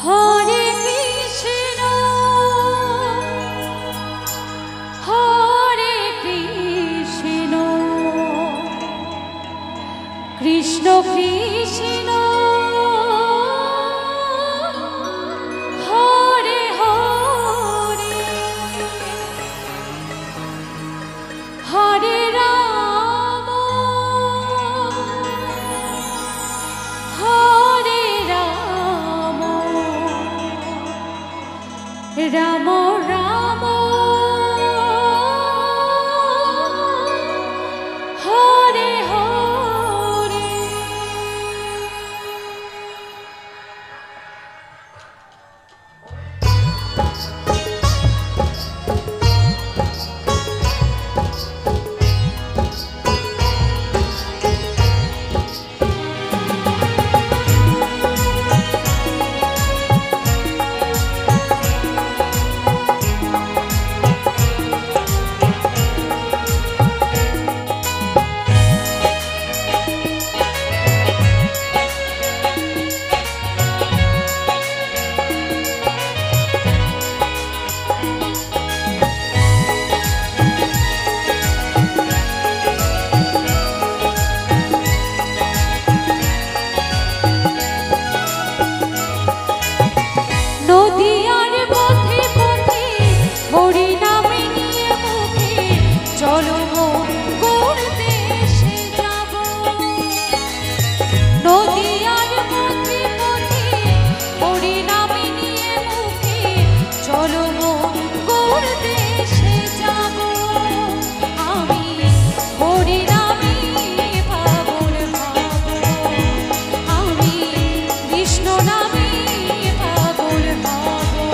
হরে কৃষ্ণ হরে কৃষ্ণ কৃষ্ণ কৃষ্ণ হরে হরে হরে রাম হরে রাম রাম রাম হরে হরে। নদিয়ার পথে পথে হরি নামে নিয়ে মুখে চলো মোর দেশে যাব। নদিয়ার পথে পথে হরি নামে নিয়ে মুখে চলো মোর দেশে যাব। আমি হরি নামে পাগল হব, আমি কৃষ্ণ নামে পাগল হব।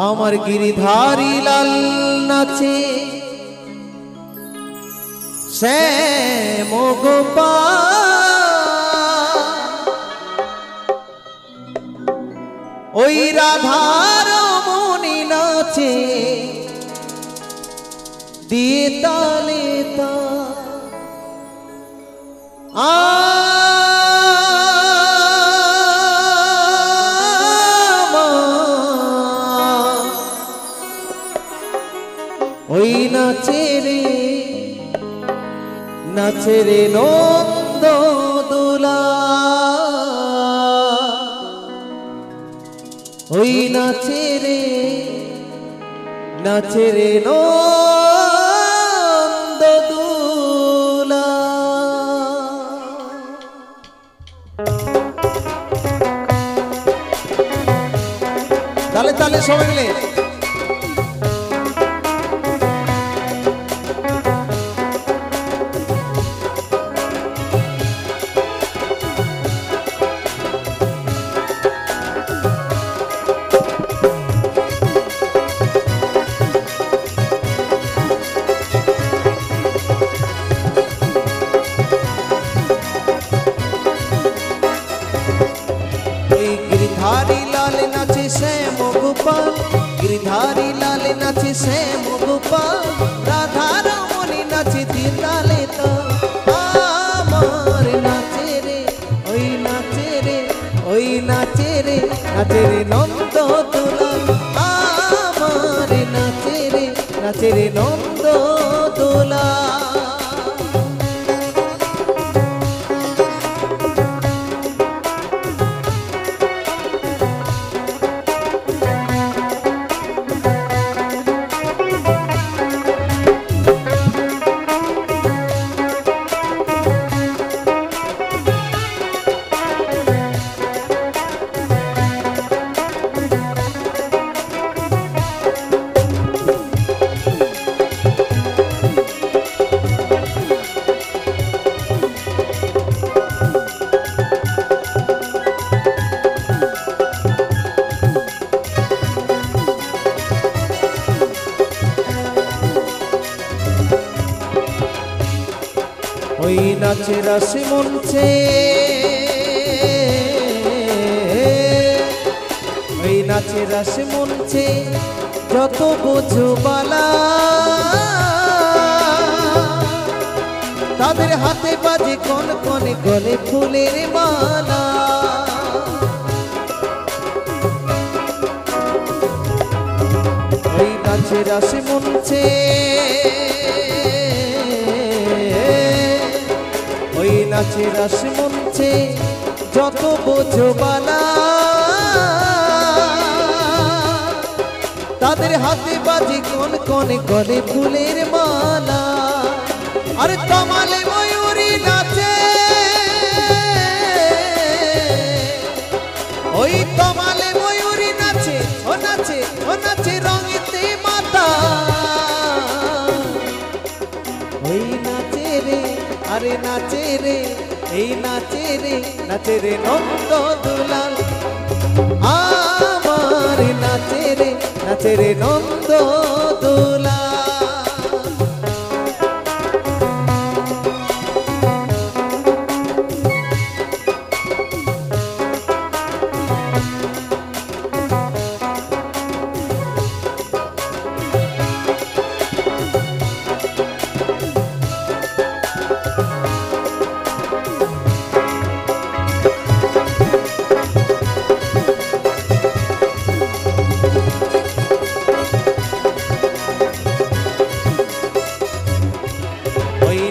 আমার গিরিধারী লাল নাচে শ্যাম গোপাল ওই রাধার মনি নাচে দিয়ে তালে ওই নাচে রে নন্দ দোলা ওই নাচে রে নন্দ দোলা। তালে তালে সবাই মিলে गिरधारी लाल नाचे श्याम गोपाल गिरधारी लाल नाचे श्याम गोपाल राधा रमणी नाचे दिताले तो आमार नाचे रे नाचे रे नंद दुलाल आमार नाचे रे नंद दुलाल। ওই নাচে রাশি মনছে ওই নাচে রাশি মনছে যত বোঝো বালা তাদের হাতে বাজে কোন কোন গলে ফুলের মালা ওই নাচে রাশি মনছে ওই নাচে রাস মনছে যত বোঝো বালা তাদের হাতে বাজে কোন কোন গলে ফুলের মালা আরে তমালে ময়ূরী নাচে ওই তমালে ময়ূরী নাচে ও নাচে রঙেতে মাতা ওই নাচে রে আরে নাচে রে এই নাচে রে নন্দ দুলাল আমার নাচে রে নন্দ দুলাল।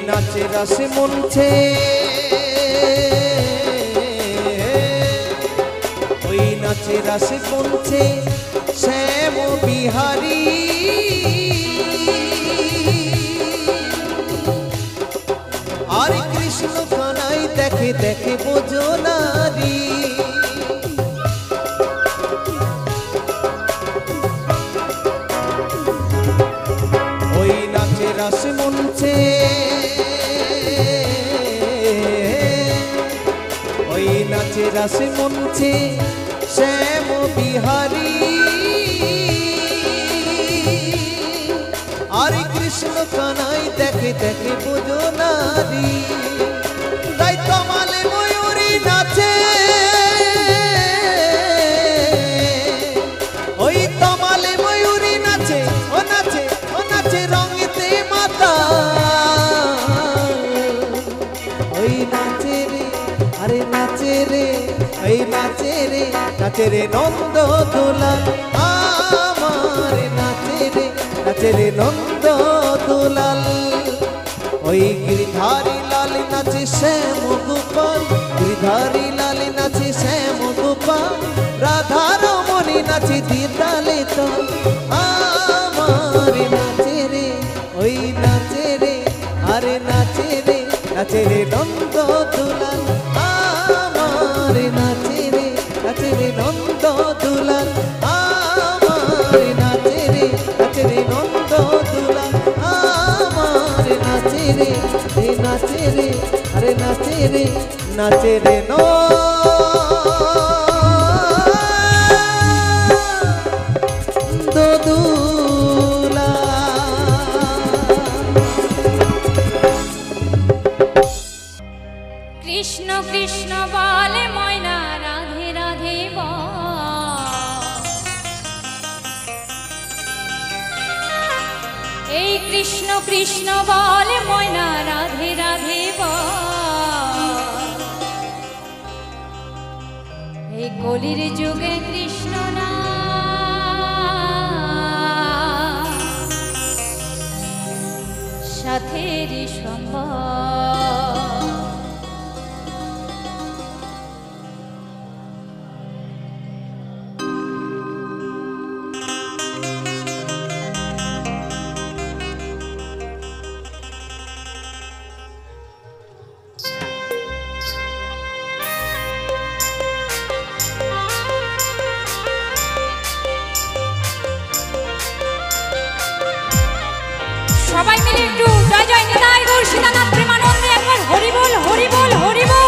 নাচে রাসে মনছে ওই নাচে রাসে মনছে শ্যাম বিহারী আর কৃষ্ণ কানাই দেখে দেখে বোঝো নারী ওই নাচে রাসে মনছে ওই নাচে রাসে মনছে শ্যাম বিহারী আরে কৃষ্ণ কানাই দেখে দেখে বোঝো নারী তাই তমালে ময়ূরী নাচে ওই তমালে ময়ূরী নাচে ও নাচে ও নাচে রঙেতে মাতা ওই নাচে রে আরে নাচে রে এই নাচে রে নন্দ দুলাল আমার নাচে রে নন্দ দুলাল ওই গিরিধারী লাল নাচে শ্যাম গোপাল গিরিধারী লাল নাচে শ্যাম গোপাল রাধা রমণী নাচে দিদালে তো আমার নাচে রে ওই নাচে রে আরে নাচে রে নন্দ দুলাল আমার নাচে রে নন্দ দুলাল আমার নাচে রে নন্দ দুলাল আমার নাচে রে আরে নাচে রে নন্দ দুলাল। কৃষ্ণ কৃষ্ণ বলে ময়না রাধে রাধে বল এই কৃষ্ণ কৃষ্ণ বলে ময়না রাধে রাধে বল এই কলির যুগে কৃষ্ণ না সাথেরই সম্ভব সবাই মিলে একটু জয় জয় নিতাই গৌর সীতানাথ প্রেমানন্দে একবার হরি বল হরি বল হরি বল।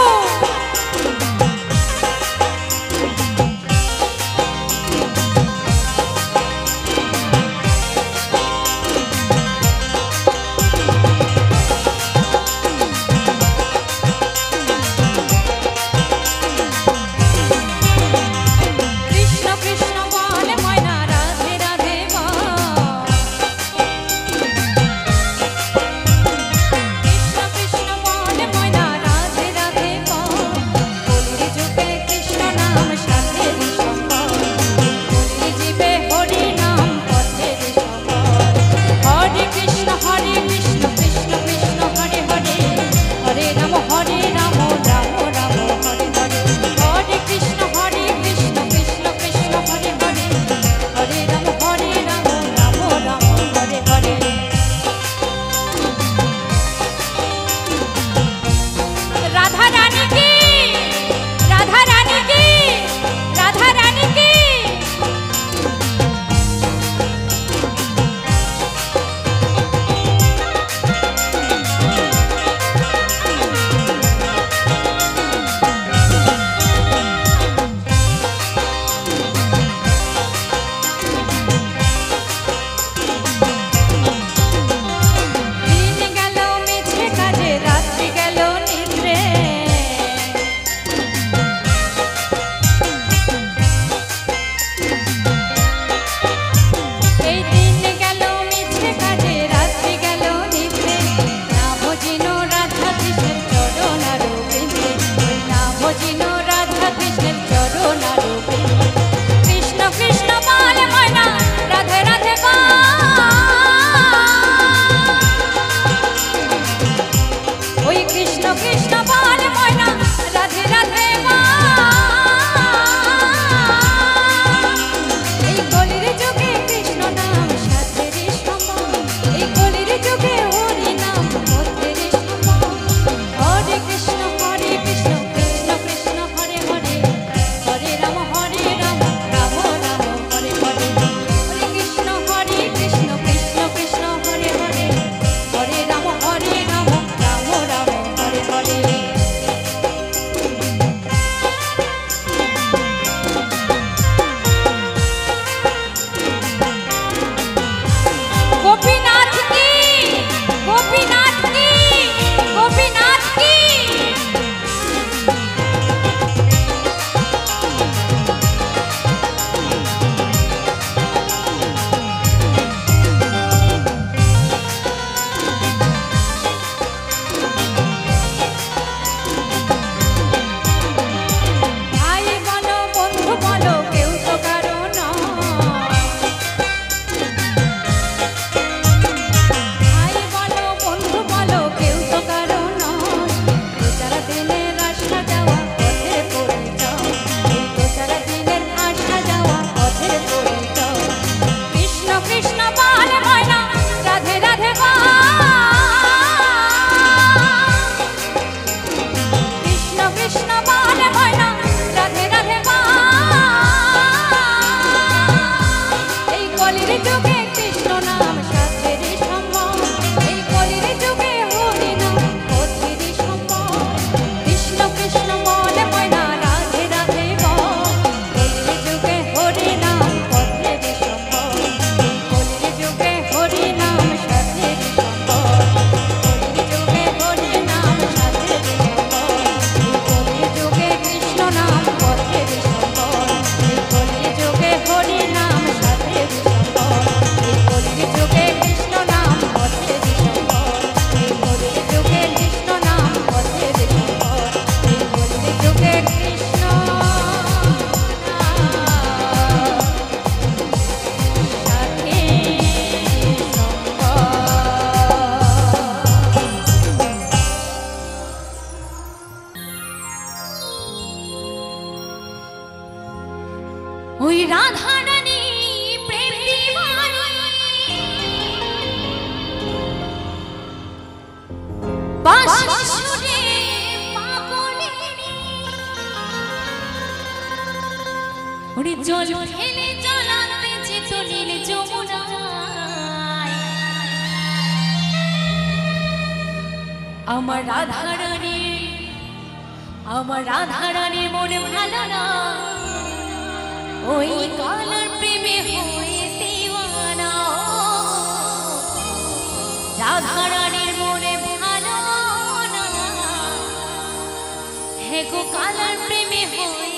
ওরে জল ফেলে জ্বালাতেছে তলিল যমুনায় আমার রাধা রানী মন ভালো না ওই কালার প্রেমে হয়ে দিওয়ানা রাধা রানীর মনে ভালো না হে গো কালার প্রেমে হয়ে